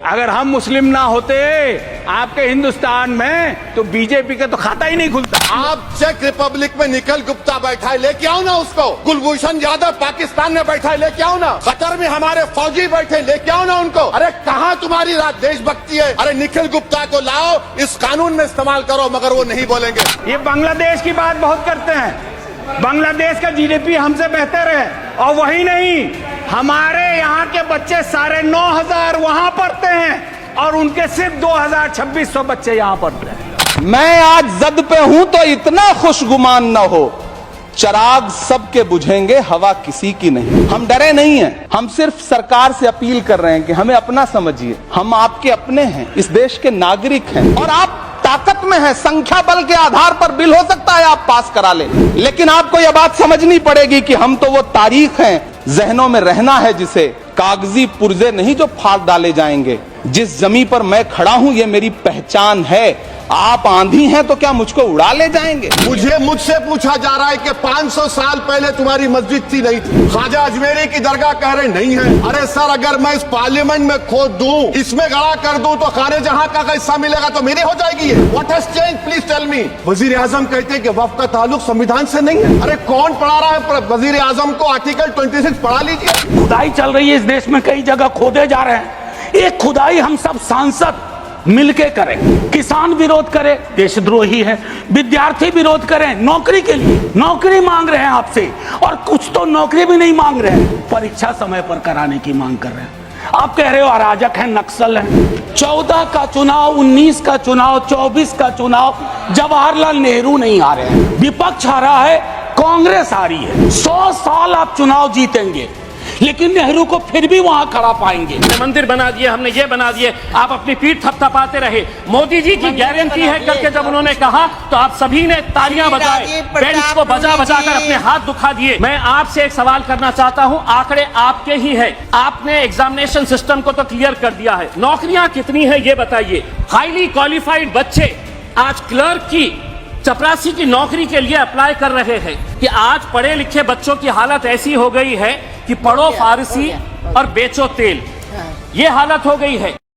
अगर हम मुस्लिम ना होते आपके हिंदुस्तान में तो बीजेपी का तो खाता ही नहीं खुलता। आप चेक रिपब्लिक में निखिल गुप्ता बैठा है, लेके आओ ना उसको। कुलभूषण यादव पाकिस्तान में बैठा है, लेके आओ ना। कतर में हमारे फौजी बैठे, लेके आओ ना उनको। अरे कहाँ तुम्हारी देशभक्ति है? अरे निखिल गुप्ता को लाओ, इस कानून में इस्तेमाल करो, मगर वो नहीं बोलेंगे। ये बांग्लादेश की बात बहुत करते हैं, बांग्लादेश का जीडीपी हमसे बेहतर है, और वही नहीं, हमारे यहाँ के बच्चे 9,500 वहां पढ़ते हैं और उनके सिर्फ 2,000-2,600 बच्चे यहाँ पढ़ते हैं। मैं आज जद पे हूं तो इतना खुशगुमान न हो, चिराग सबके बुझेंगे, हवा किसी की नहीं। हम डरे नहीं हैं, हम सिर्फ सरकार से अपील कर रहे हैं कि हमें अपना समझिए, हम आपके अपने हैं, इस देश के नागरिक हैं, और आप ताकत में है। संख्या बल के आधार पर बिल हो सकता है आप पास करा ले, लेकिन आपको यह बात समझनी पड़ेगी कि हम तो वो तारीख हैं, जहनों में रहना है जिसे, कागजी पुर्जे नहीं जो फाड़ डाले जाएंगे। जिस जमीन पर मैं खड़ा हूं ये मेरी पहचान है। आप आंधी हैं तो क्या मुझको उड़ा ले जाएंगे? मुझसे पूछा जा रहा है कि 500 साल पहले तुम्हारी मस्जिद थी, नहीं थी? ख्वाजा अजमेरी की दरगाह कह रहे नहीं है। अरे सर, अगर मैं इस पार्लियामेंट में खोद दूं, इसमें गड़ा कर दूं, तो खाने जहां का हिस्सा मिलेगा तो मेरी हो जाएगी ये। What has change, please tell me. वजीर आजम कहते हैं कि वक्फ का ताल्लुक संविधान से नहीं है। अरे कौन पढ़ा रहा है वजीर आजम को? आर्टिकल 26 पढ़ा लीजिए। खुदाई चल रही है इस देश में, कई जगह खोदे जा रहे हैं। एक खुदाई हम सब सांसद मिलके करें। किसान विरोध करे, देशद्रोही है। विद्यार्थी विरोध करें, नौकरी के लिए नौकरी मांग रहे हैं आपसे, और कुछ तो नौकरी भी नहीं मांग रहे हैं, परीक्षा समय पर कराने की मांग कर रहे हैं। आप कह रहे हो अराजक है, नक्सल है। 14 का चुनाव, 19 का चुनाव, 24 का चुनाव, जवाहरलाल नेहरू नहीं आ रहे हैं, विपक्ष आ रहा है, कांग्रेस आ रही है। 100 साल आप चुनाव जीतेंगे, लेकिन नेहरू को फिर भी वहां खड़ा पाएंगे। मंदिर बना दिए, हमने ये बना दिए, आप अपनी पीठ थपथपाते रहे। मोदी जी की गारंटी है करके जब उन्होंने कहा तो आप सभी ने तालियां बजाए, बेंच को बजा बजा कर अपने हाथ दुखा दिए। मैं आपसे एक सवाल करना चाहता हूं, आंकड़े आपके ही है, आपने एग्जामिनेशन सिस्टम को तो क्लियर कर दिया है, नौकरियां कितनी है ये बताइए। हाईली क्वालिफाइड बच्चे आज क्लर्क की, चपरासी की नौकरी के लिए अप्लाई कर रहे हैं कि आज पढ़े लिखे बच्चों की हालत ऐसी हो गई है कि पढ़ो फारसी और बेचो तेल, ये हालत हो गई है।